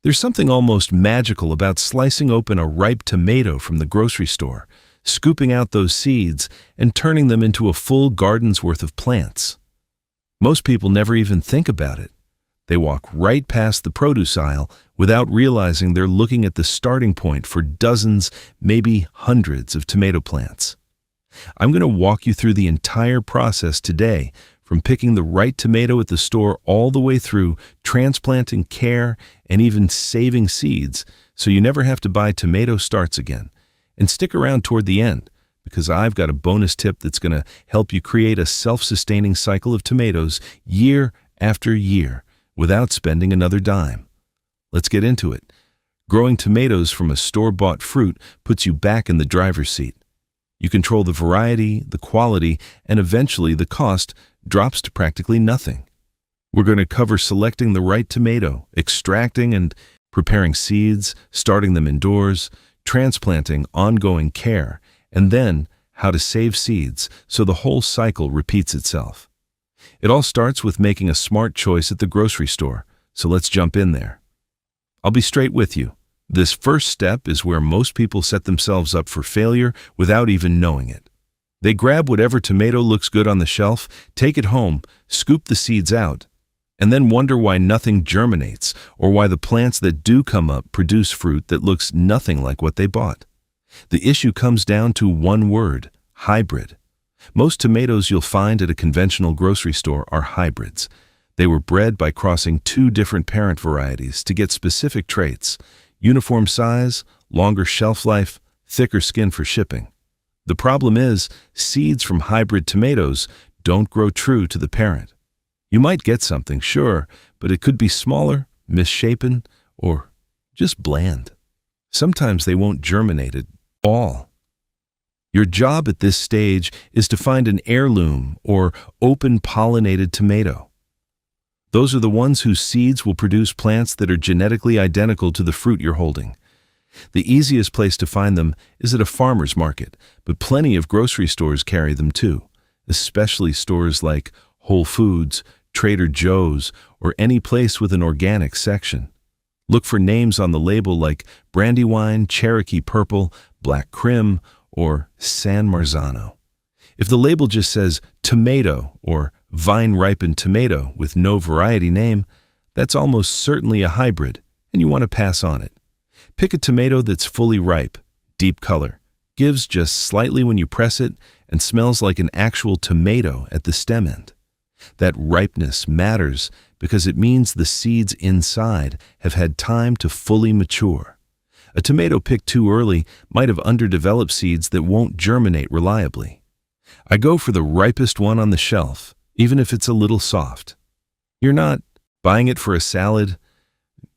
There's something almost magical about slicing open a ripe tomato from the grocery store, scooping out those seeds, and turning them into a full garden's worth of plants. Most people never even think about it. They walk right past the produce aisle without realizing they're looking at the starting point for dozens, maybe hundreds of tomato plants. I'm going to walk you through the entire process today, from picking the right tomato at the store all the way through transplanting, care, and even saving seeds so you never have to buy tomato starts again. And stick around toward the end, because I've got a bonus tip that's going to help you create a self-sustaining cycle of tomatoes year after year without spending another dime. Let's get into it. Growing tomatoes from a store-bought fruit puts you back in the driver's seat. You control the variety, the quality, and eventually the cost drops to practically nothing. We're going to cover selecting the right tomato, extracting and preparing seeds, starting them indoors, transplanting, ongoing care, and then how to save seeds so the whole cycle repeats itself. It all starts with making a smart choice at the grocery store, so let's jump in there. I'll be straight with you. This first step is where most people set themselves up for failure without even knowing it. They grab whatever tomato looks good on the shelf, take it home, scoop the seeds out, and then wonder why nothing germinates or why the plants that do come up produce fruit that looks nothing like what they bought. The issue comes down to one word: hybrid. Most tomatoes you'll find at a conventional grocery store are hybrids. They were bred by crossing two different parent varieties to get specific traits: uniform size, longer shelf life, thicker skin for shipping. The problem is, seeds from hybrid tomatoes don't grow true to the parent. You might get something, sure, but it could be smaller, misshapen, or just bland. Sometimes they won't germinate at all. Your job at this stage is to find an heirloom or open-pollinated tomato. Those are the ones whose seeds will produce plants that are genetically identical to the fruit you're holding. The easiest place to find them is at a farmer's market, but plenty of grocery stores carry them too, especially stores like Whole Foods, Trader Joe's, or any place with an organic section. Look for names on the label like Brandywine, Cherokee Purple, Black Crim, or San Marzano. If the label just says tomato or vine-ripened tomato with no variety name, that's almost certainly a hybrid, and you want to pass on it. Pick a tomato that's fully ripe, deep color, gives just slightly when you press it, and smells like an actual tomato at the stem end. That ripeness matters because it means the seeds inside have had time to fully mature. A tomato picked too early might have underdeveloped seeds that won't germinate reliably. I go for the ripest one on the shelf, even if it's a little soft. You're not buying it for a salad.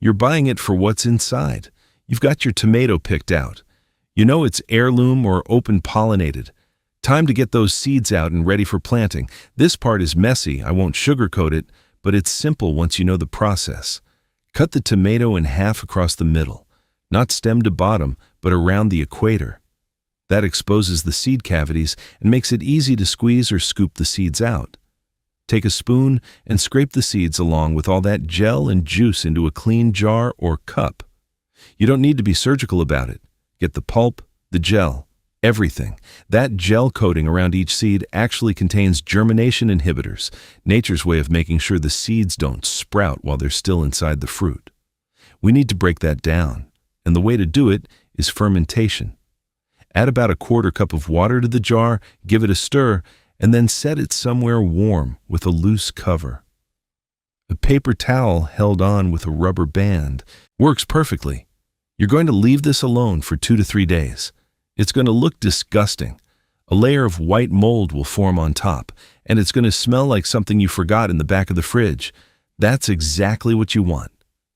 You're buying it for what's inside. You've got your tomato picked out. You know it's heirloom or open-pollinated. Time to get those seeds out and ready for planting. This part is messy, I won't sugarcoat it, but it's simple once you know the process. Cut the tomato in half across the middle, not stem to bottom, but around the equator. That exposes the seed cavities and makes it easy to squeeze or scoop the seeds out. Take a spoon and scrape the seeds along with all that gel and juice into a clean jar or cup. You don't need to be surgical about it. Get the pulp, the gel, everything. That gel coating around each seed actually contains germination inhibitors, nature's way of making sure the seeds don't sprout while they're still inside the fruit. We need to break that down, and the way to do it is fermentation. Add about a quarter cup of water to the jar, give it a stir, and then set it somewhere warm with a loose cover. A paper towel held on with a rubber band works perfectly. You're going to leave this alone for 2 to 3 days. It's going to look disgusting. A layer of white mold will form on top, and it's going to smell like something you forgot in the back of the fridge. That's exactly what you want.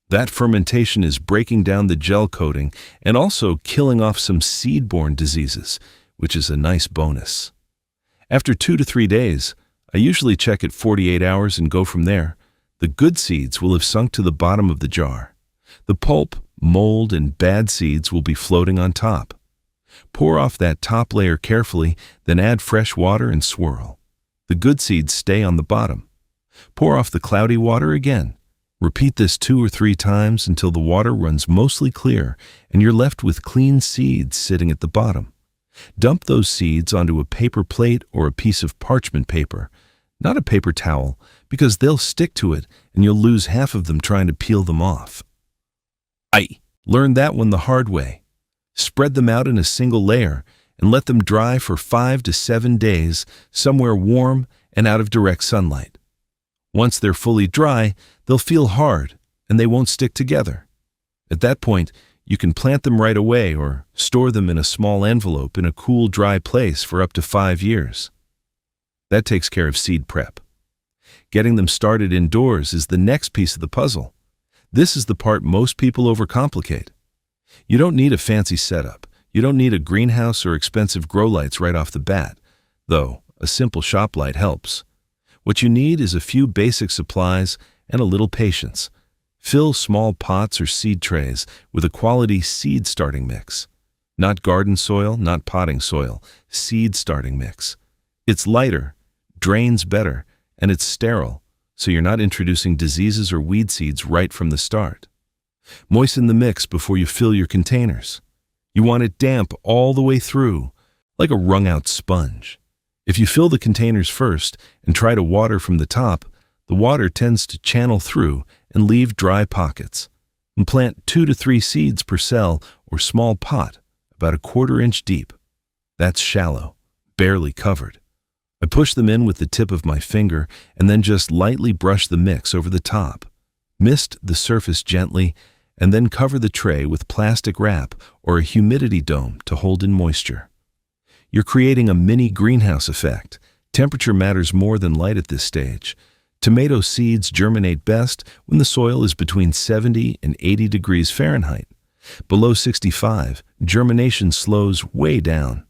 That fermentation is breaking down the gel coating and also killing off some seed-borne diseases, which is a nice bonus. After 2 to 3 days, I usually check at 48 hours and go from there. The good seeds will have sunk to the bottom of the jar. The pulp, mold, and bad seeds will be floating on top. Pour off that top layer carefully, then add fresh water and swirl. The good seeds stay on the bottom. Pour off the cloudy water again. Repeat this 2 or 3 times until the water runs mostly clear and you're left with clean seeds sitting at the bottom. Dump those seeds onto a paper plate or a piece of parchment paper, not a paper towel, because they'll stick to it and you'll lose half of them trying to peel them off. I learned that one the hard way. Spread them out in a single layer and let them dry for 5 to 7 days somewhere warm and out of direct sunlight. Once they're fully dry, they'll feel hard and they won't stick together. At that point, you can plant them right away or store them in a small envelope in a cool, dry place for up to 5 years. That takes care of seed prep. Getting them started indoors is the next piece of the puzzle. This is the part most people overcomplicate. You don't need a fancy setup. You don't need a greenhouse or expensive grow lights right off the bat, though a simple shop light helps. What you need is a few basic supplies and a little patience. Fill small pots or seed trays with a quality seed starting mix. Not garden soil, not potting soil, seed starting mix. It's lighter, drains better, and it's sterile, so you're not introducing diseases or weed seeds right from the start. Moisten the mix before you fill your containers. You want it damp all the way through, like a wrung-out sponge. If you fill the containers first and try to water from the top, the water tends to channel through and leave dry pockets. And plant 2 to 3 seeds per cell or small pot, about a 1/4 inch deep. That's shallow, barely covered. I push them in with the tip of my finger and then just lightly brush the mix over the top. Mist the surface gently and then cover the tray with plastic wrap or a humidity dome to hold in moisture. You're creating a mini greenhouse effect. Temperature matters more than light at this stage. Tomato seeds germinate best when the soil is between 70 and 80 degrees Fahrenheit. Below 65, germination slows way down.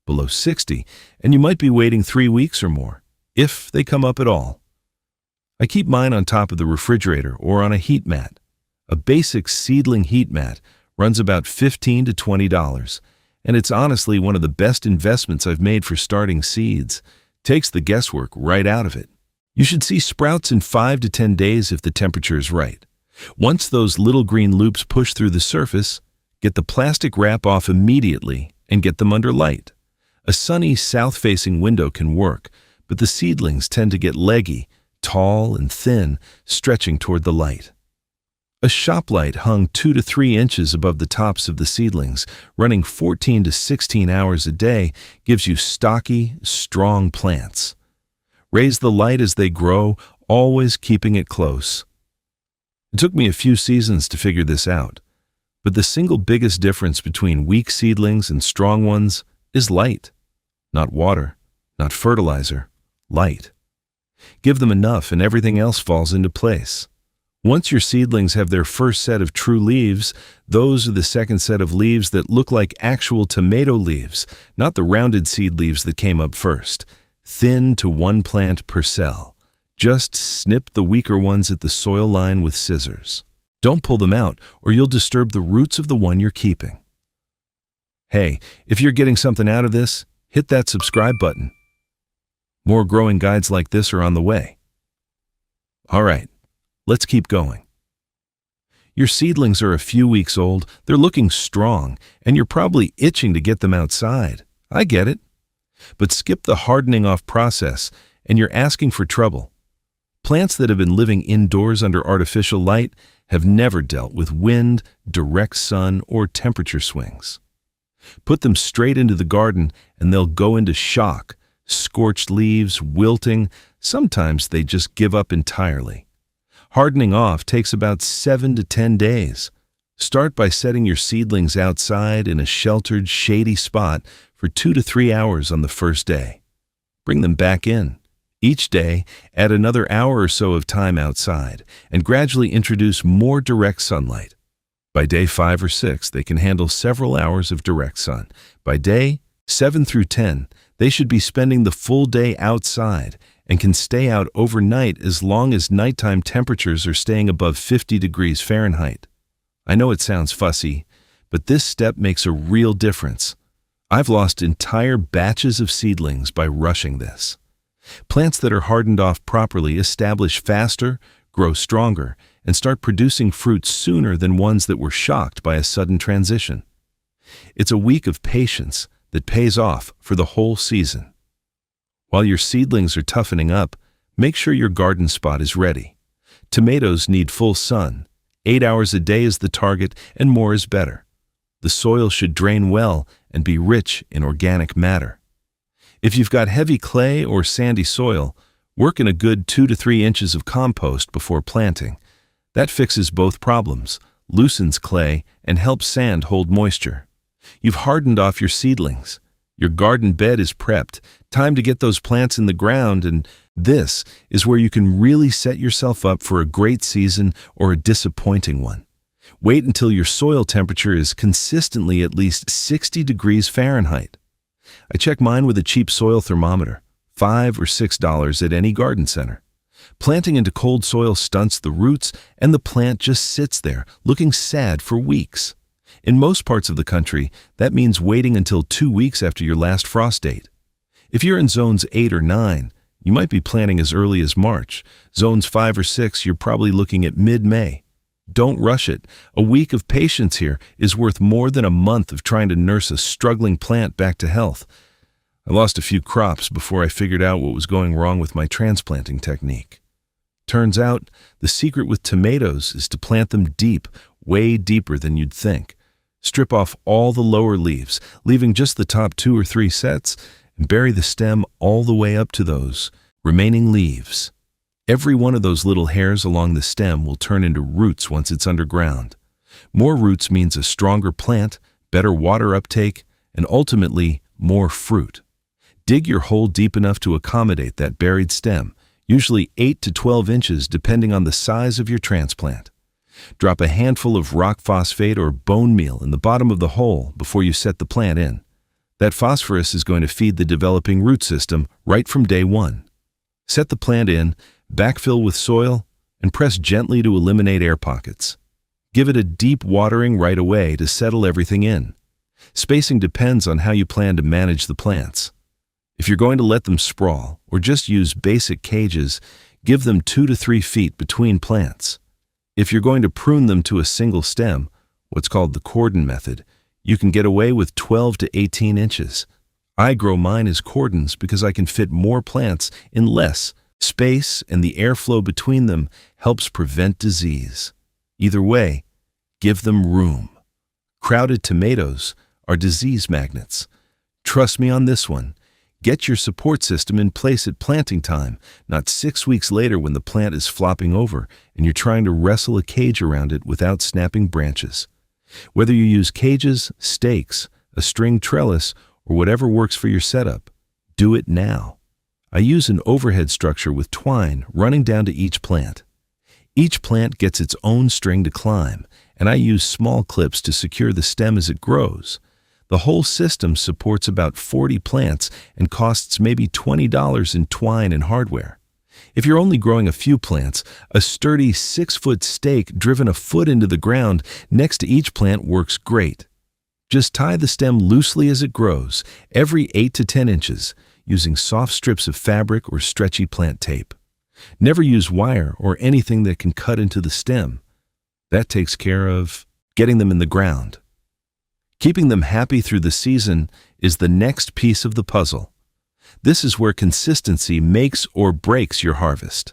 Below 60, and you might be waiting 3 weeks or more, if they come up at all. I keep mine on top of the refrigerator or on a heat mat. A basic seedling heat mat runs about $15 to $20, and it's honestly one of the best investments I've made for starting seeds. Takes the guesswork right out of it. You should see sprouts in 5 to 10 days if the temperature is right. Once those little green loops push through the surface, get the plastic wrap off immediately and get them under light. A sunny south-facing window can work, but the seedlings tend to get leggy, tall and thin, stretching toward the light. A shop light hung 2 to 3 inches above the tops of the seedlings, running 14 to 16 hours a day, gives you stocky, strong plants. Raise the light as they grow, always keeping it close. It took me a few seasons to figure this out, but the single biggest difference between weak seedlings and strong ones is light. Not water, not fertilizer, light. Give them enough and everything else falls into place. Once your seedlings have their first set of true leaves, those are the second set of leaves that look like actual tomato leaves, not the rounded seed leaves that came up first. Thin to 1 plant per cell. Just snip the weaker ones at the soil line with scissors. Don't pull them out or you'll disturb the roots of the one you're keeping. Hey, if you're getting something out of this, hit that subscribe button. More growing guides like this are on the way. All right, let's keep going. Your seedlings are a few weeks old, they're looking strong, and you're probably itching to get them outside. I get it. But skip the hardening off process, and you're asking for trouble. Plants that have been living indoors under artificial light have never dealt with wind, direct sun, or temperature swings. Put them straight into the garden, and they'll go into shock. Scorched leaves, wilting, sometimes they just give up entirely. Hardening off takes about 7 to 10 days. Start by setting your seedlings outside in a sheltered, shady spot for 2 to 3 hours on the first day. Bring them back in. Each day, add another hour or so of time outside and gradually introduce more direct sunlight. By day 5 or 6, they can handle several hours of direct sun. By day 7 through 10, they should be spending the full day outside and can stay out overnight as long as nighttime temperatures are staying above 50 degrees Fahrenheit. I know it sounds fussy, but this step makes a real difference. I've lost entire batches of seedlings by rushing this. Plants that are hardened off properly establish faster, grow stronger, and start producing fruit sooner than ones that were shocked by a sudden transition. It's a week of patience that pays off for the whole season. While your seedlings are toughening up, make sure your garden spot is ready. Tomatoes need full sun. 8 hours a day is the target, and more is better. The soil should drain well and be rich in organic matter. If you've got heavy clay or sandy soil, work in a good 2 to 3 inches of compost before planting. That fixes both problems, loosens clay, and helps sand hold moisture. You've hardened off your seedlings. Your garden bed is prepped. Time to get those plants in the ground, and this is where you can really set yourself up for a great season or a disappointing one. Wait until your soil temperature is consistently at least 60 degrees Fahrenheit. I check mine with a cheap soil thermometer, $5 or $6 at any garden center. Planting into cold soil stunts the roots, and the plant just sits there, looking sad for weeks. In most parts of the country, that means waiting until 2 weeks after your last frost date. If you're in zones 8 or 9, you might be planting as early as March. Zones 5 or 6, you're probably looking at mid-May. Don't rush it. A week of patience here is worth more than a month of trying to nurse a struggling plant back to health. I lost a few crops before I figured out what was going wrong with my transplanting technique. Turns out, the secret with tomatoes is to plant them deep, way deeper than you'd think. Strip off all the lower leaves, leaving just the top 2 or 3 sets, and bury the stem all the way up to those remaining leaves. Every one of those little hairs along the stem will turn into roots once it's underground. More roots means a stronger plant, better water uptake, and ultimately more fruit. Dig your hole deep enough to accommodate that buried stem, usually 8 to 12 inches depending on the size of your transplant. Drop a handful of rock phosphate or bone meal in the bottom of the hole before you set the plant in. That phosphorus is going to feed the developing root system right from day one. Set the plant in, backfill with soil, and press gently to eliminate air pockets. Give it a deep watering right away to settle everything in. Spacing depends on how you plan to manage the plants. If you're going to let them sprawl or just use basic cages, give them 2 to 3 feet between plants. If you're going to prune them to a single stem, what's called the cordon method, you can get away with 12 to 18 inches. I grow mine as cordons because I can fit more plants in less space, and the airflow between them helps prevent disease. Either way, give them room. Crowded tomatoes are disease magnets. Trust me on this one. Get your support system in place at planting time, not 6 weeks later when the plant is flopping over and you're trying to wrestle a cage around it without snapping branches. Whether you use cages, stakes, a string trellis, or whatever works for your setup, do it now. I use an overhead structure with twine running down to each plant. Each plant gets its own string to climb, and I use small clips to secure the stem as it grows. The whole system supports about 40 plants and costs maybe $20 in twine and hardware. If you're only growing a few plants, a sturdy 6-foot stake driven a foot into the ground next to each plant works great. Just tie the stem loosely as it grows, every 8 to 10 inches, using soft strips of fabric or stretchy plant tape. Never use wire or anything that can cut into the stem. That takes care of getting them in the ground. Keeping them happy through the season is the next piece of the puzzle. This is where consistency makes or breaks your harvest.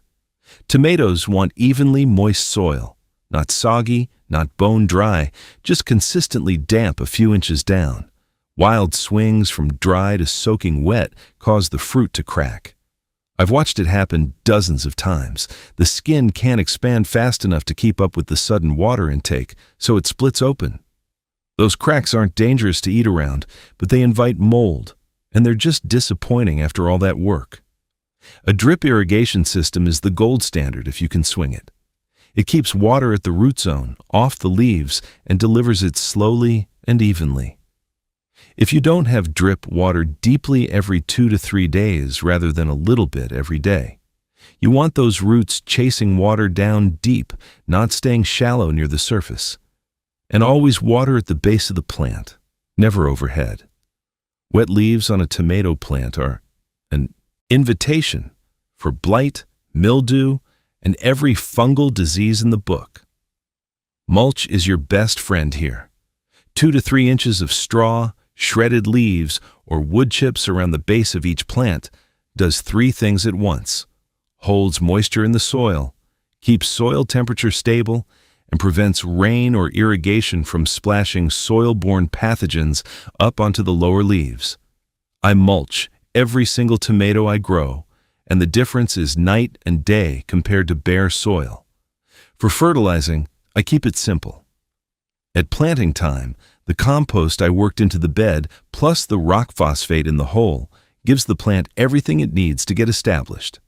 Tomatoes want evenly moist soil, not soggy, not bone dry, just consistently damp a few inches down. Wild swings from dry to soaking wet cause the fruit to crack. I've watched it happen dozens of times. The skin can't expand fast enough to keep up with the sudden water intake, so it splits open. Those cracks aren't dangerous to eat around, but they invite mold, and they're just disappointing after all that work. A drip irrigation system is the gold standard if you can swing it. It keeps water at the root zone, off the leaves, and delivers it slowly and evenly. If you don't have drip, water deeply every 2 to 3 days rather than a little bit every day. You want those roots chasing water down deep, not staying shallow near the surface. And always water at the base of the plant, never overhead. Wet leaves on a tomato plant are an invitation for blight, mildew, and every fungal disease in the book. Mulch is your best friend here. 2 to 3 inches of straw, shredded leaves, or wood chips around the base of each plant does 3 things at once: holds moisture in the soil, keeps soil temperature stable, and prevents rain or irrigation from splashing soil-borne pathogens up onto the lower leaves. I mulch every single tomato I grow, and the difference is night and day compared to bare soil. For fertilizing, I keep it simple. At planting time, the compost I worked into the bed, plus the rock phosphate in the hole, gives the plant everything it needs to get established.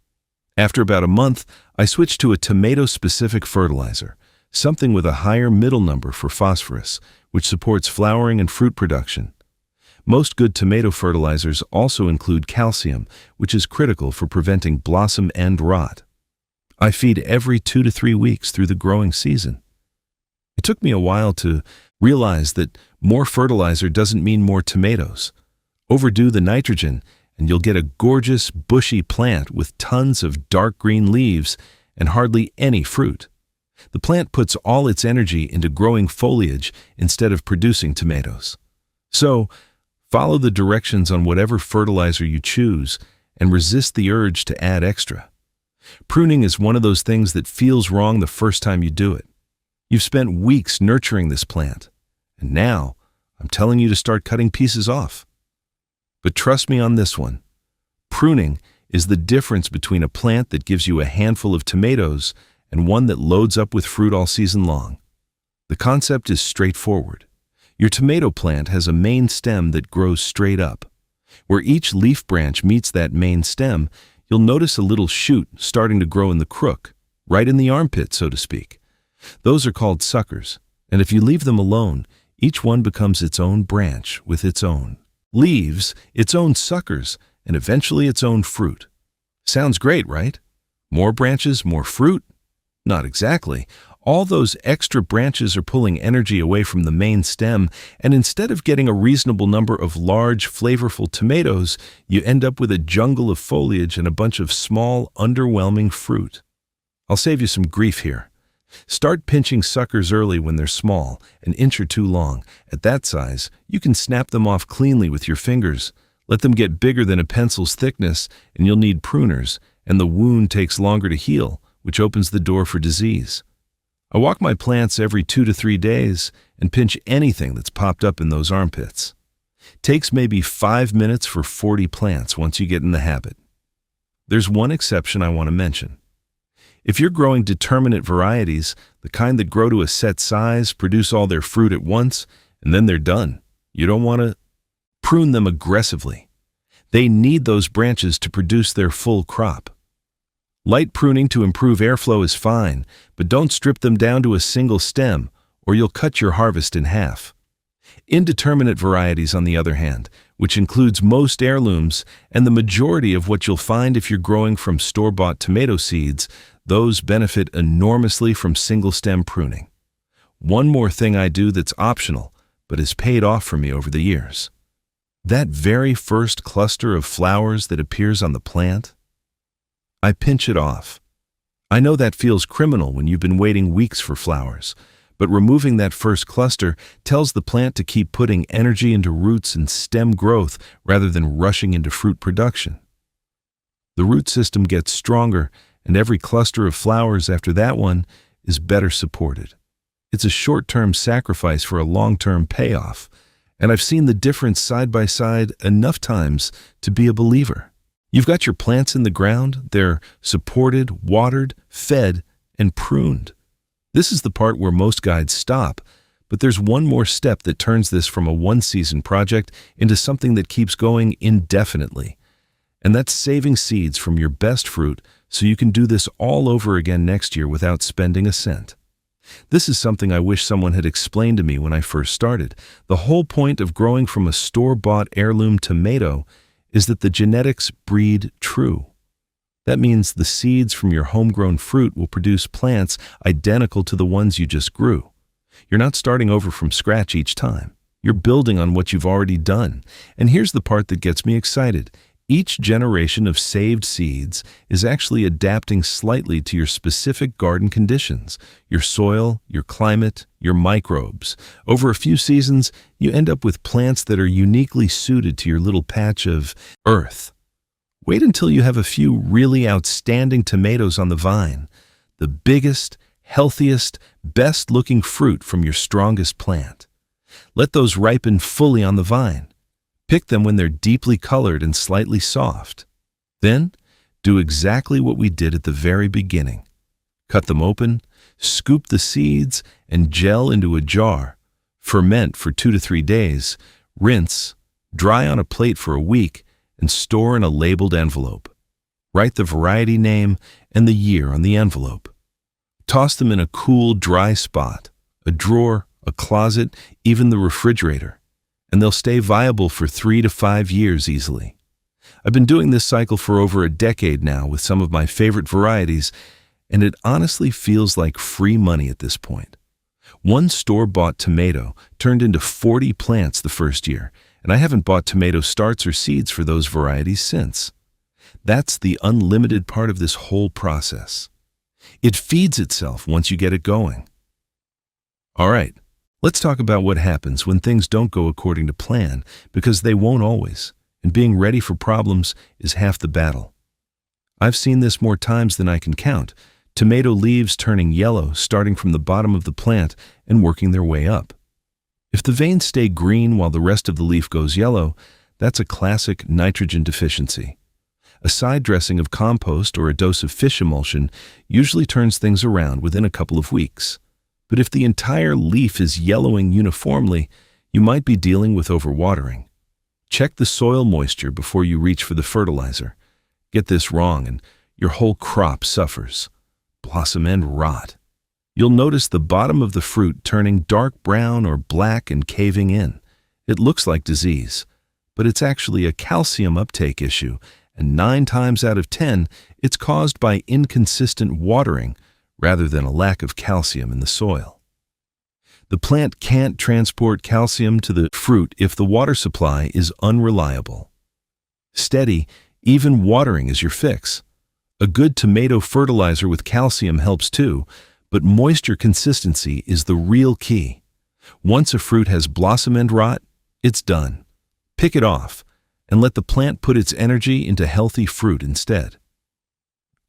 After about a month, I switched to a tomato-specific fertilizer, something with a higher middle number for phosphorus, which supports flowering and fruit production. Most good tomato fertilizers also include calcium, which is critical for preventing blossom end rot. I feed every 2 to 3 weeks through the growing season. It took me a while to realize that more fertilizer doesn't mean more tomatoes. Overdo the nitrogen, and you'll get a gorgeous, bushy plant with tons of dark green leaves and hardly any fruit. The plant puts all its energy into growing foliage instead of producing tomatoes. So, follow the directions on whatever fertilizer you choose and resist the urge to add extra. Pruning is one of those things that feels wrong the first time you do it. You've spent weeks nurturing this plant, and now I'm telling you to start cutting pieces off. But trust me on this one. Pruning is the difference between a plant that gives you a handful of tomatoes and one that loads up with fruit all season long. The concept is straightforward. Your tomato plant has a main stem that grows straight up. Where each leaf branch meets that main stem, you'll notice a little shoot starting to grow in the crook, right in the armpit, so to speak. Those are called suckers, and if you leave them alone, each one becomes its own branch with its own leaves, its own suckers, and eventually its own fruit. Sounds great, right? More branches, more fruit? Not exactly. All those extra branches are pulling energy away from the main stem, and instead of getting a reasonable number of large, flavorful tomatoes, you end up with a jungle of foliage and a bunch of small, underwhelming fruit. I'll save you some grief here. Start pinching suckers early when they're small, an inch or 2 long. At that size, you can snap them off cleanly with your fingers. Let them get bigger than a pencil's thickness, and you'll need pruners, and the wound takes longer to heal, which opens the door for disease. I walk my plants every 2 to 3 days and pinch anything that's popped up in those armpits. Takes maybe 5 minutes for 40 plants once you get in the habit. There's one exception I want to mention. If you're growing determinate varieties, the kind that grow to a set size, produce all their fruit at once, and then they're done, you don't want to prune them aggressively. They need those branches to produce their full crop. Light pruning to improve airflow is fine, but don't strip them down to a single stem, or you'll cut your harvest in half. Indeterminate varieties, on the other hand, which includes most heirlooms and the majority of what you'll find if you're growing from store-bought tomato seeds, those benefit enormously from single-stem pruning. One more thing I do that's optional, but has paid off for me over the years. That very first cluster of flowers that appears on the plant, I pinch it off. I know that feels criminal when you've been waiting weeks for flowers, but removing that first cluster tells the plant to keep putting energy into roots and stem growth rather than rushing into fruit production. The root system gets stronger, and every cluster of flowers after that one is better supported. It's a short-term sacrifice for a long-term payoff, and I've seen the difference side by side enough times to be a believer. You've got your plants in the ground, they're supported, watered, fed, and pruned. This is the part where most guides stop, but there's one more step that turns this from a one-season project into something that keeps going indefinitely. And that's saving seeds from your best fruit so you can do this all over again next year without spending a cent. This is something I wish someone had explained to me when I first started. The whole point of growing from a store-bought heirloom tomato is that the genetics breed true. That means the seeds from your homegrown fruit will produce plants identical to the ones you just grew. You're not starting over from scratch each time. You're building on what you've already done. And here's the part that gets me excited. Each generation of saved seeds is actually adapting slightly to your specific garden conditions, your soil, your climate, your microbes. Over a few seasons, you end up with plants that are uniquely suited to your little patch of earth. Wait until you have a few really outstanding tomatoes on the vine, the biggest, healthiest, best-looking fruit from your strongest plant. Let those ripen fully on the vine. Pick them when they're deeply colored and slightly soft. Then, do exactly what we did at the very beginning. Cut them open, scoop the seeds, and gel into a jar. Ferment for 2 to 3 days, rinse, dry on a plate for a week, and store in a labeled envelope. Write the variety name and the year on the envelope. Toss them in a cool, dry spot, a drawer, a closet, even the refrigerator, and they'll stay viable for 3 to 5 years easily. I've been doing this cycle for over a decade now with some of my favorite varieties, and it honestly feels like free money at this point. One store-bought tomato turned into 40 plants the first year, and I haven't bought tomato starts or seeds for those varieties since. That's the unlimited part of this whole process. It feeds itself once you get it going. All right, let's talk about what happens when things don't go according to plan, because they won't always, and being ready for problems is half the battle. I've seen this more times than I can count. Tomato leaves turning yellow, starting from the bottom of the plant and working their way up. If the veins stay green while the rest of the leaf goes yellow, that's a classic nitrogen deficiency. A side dressing of compost or a dose of fish emulsion usually turns things around within a couple of weeks. But if the entire leaf is yellowing uniformly, you might be dealing with overwatering. Check the soil moisture before you reach for the fertilizer. Get this wrong and your whole crop suffers. Blossom end rot. You'll notice the bottom of the fruit turning dark brown or black and caving in. It looks like disease, but it's actually a calcium uptake issue, and 9 times out of 10, it's caused by inconsistent watering rather than a lack of calcium in the soil. The plant can't transport calcium to the fruit if the water supply is unreliable. Steady, even watering is your fix. A good tomato fertilizer with calcium helps too, but moisture consistency is the real key. Once a fruit has blossom end rot, it's done. Pick it off and let the plant put its energy into healthy fruit instead.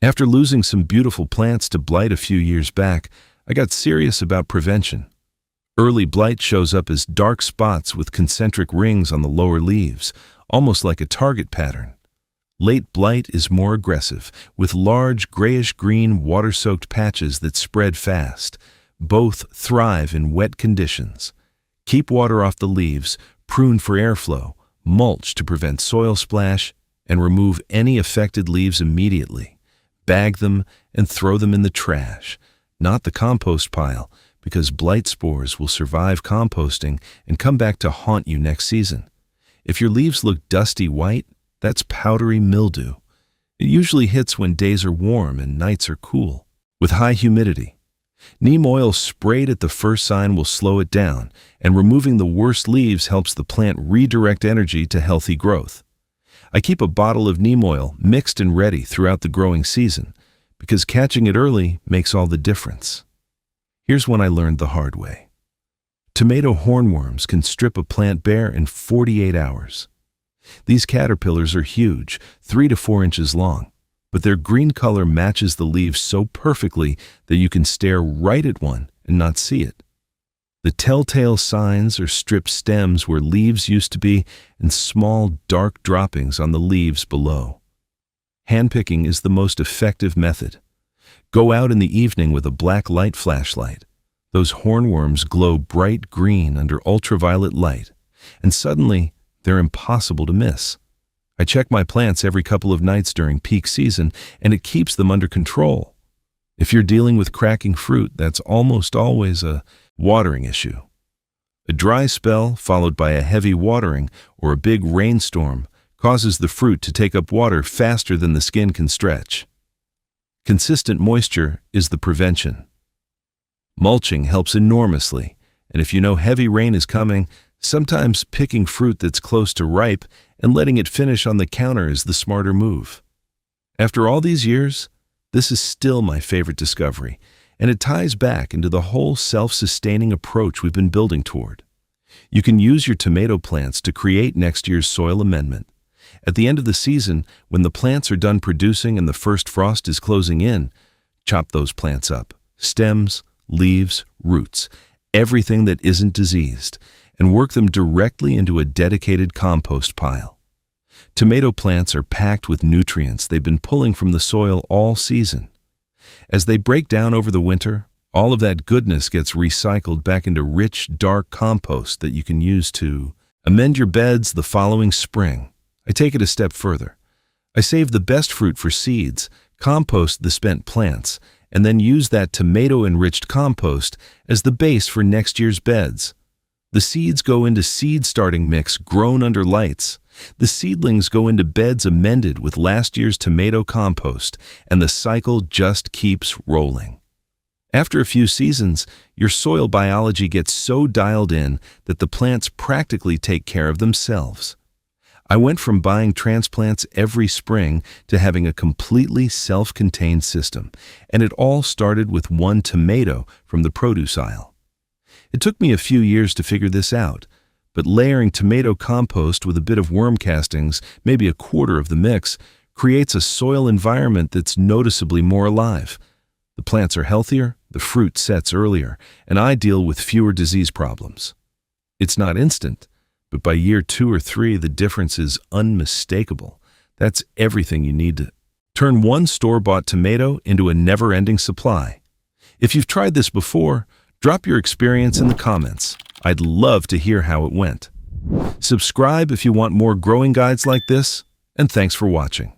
After losing some beautiful plants to blight a few years back, I got serious about prevention. Early blight shows up as dark spots with concentric rings on the lower leaves, almost like a target pattern. Late blight is more aggressive, with large grayish-green water-soaked patches that spread fast. Both thrive in wet conditions. Keep water off the leaves, prune for airflow, mulch to prevent soil splash, and remove any affected leaves immediately. Bag them and throw them in the trash, not the compost pile, because blight spores will survive composting and come back to haunt you next season. If your leaves look dusty white, that's powdery mildew. It usually hits when days are warm and nights are cool, with high humidity. Neem oil sprayed at the first sign will slow it down, and removing the worst leaves helps the plant redirect energy to healthy growth. I keep a bottle of neem oil mixed and ready throughout the growing season, because catching it early makes all the difference. Here's one I learned the hard way. Tomato hornworms can strip a plant bare in 48 hours. These caterpillars are huge, 3 to 4 inches long, but their green color matches the leaves so perfectly that you can stare right at one and not see it. The telltale signs are stripped stems where leaves used to be and small, dark droppings on the leaves below. Handpicking is the most effective method. Go out in the evening with a black light flashlight. Those hornworms glow bright green under ultraviolet light, and suddenly they're impossible to miss. I check my plants every couple of nights during peak season, and it keeps them under control. If you're dealing with cracking fruit, that's almost always a watering issue. A dry spell followed by a heavy watering or a big rainstorm causes the fruit to take up water faster than the skin can stretch. Consistent moisture is the prevention. Mulching helps enormously, and if you know heavy rain is coming, Sometimes picking fruit that's close to ripe and letting it finish on the counter is the smarter move. After all these years, this is still my favorite discovery, and it ties back into the whole self-sustaining approach we've been building toward. You can use your tomato plants to create next year's soil amendment. At the end of the season, when the plants are done producing and the first frost is closing in, chop those plants up, stems, leaves, roots, everything that isn't diseased, and work them directly into a dedicated compost pile. Tomato plants are packed with nutrients they've been pulling from the soil all season. As they break down over the winter, all of that goodness gets recycled back into rich, dark compost that you can use to amend your beds the following spring. I take it a step further. I save the best fruit for seeds, compost the spent plants, and then use that tomato-enriched compost as the base for next year's beds. The seeds go into seed-starting mix grown under lights. The seedlings go into beds amended with last year's tomato compost, and the cycle just keeps rolling. After a few seasons, your soil biology gets so dialed in that the plants practically take care of themselves. I went from buying transplants every spring to having a completely self-contained system, and it all started with one tomato from the produce aisle. It took me a few years to figure this out, but layering tomato compost with a bit of worm castings, maybe a quarter of the mix, creates a soil environment that's noticeably more alive. The plants are healthier, the fruit sets earlier, and I deal with fewer disease problems. It's not instant, but by year 2 or 3, the difference is unmistakable. That's everything you need to turn one store-bought tomato into a never-ending supply. If you've tried this before, drop your experience in the comments. I'd love to hear how it went. Subscribe if you want more growing guides like this, and thanks for watching.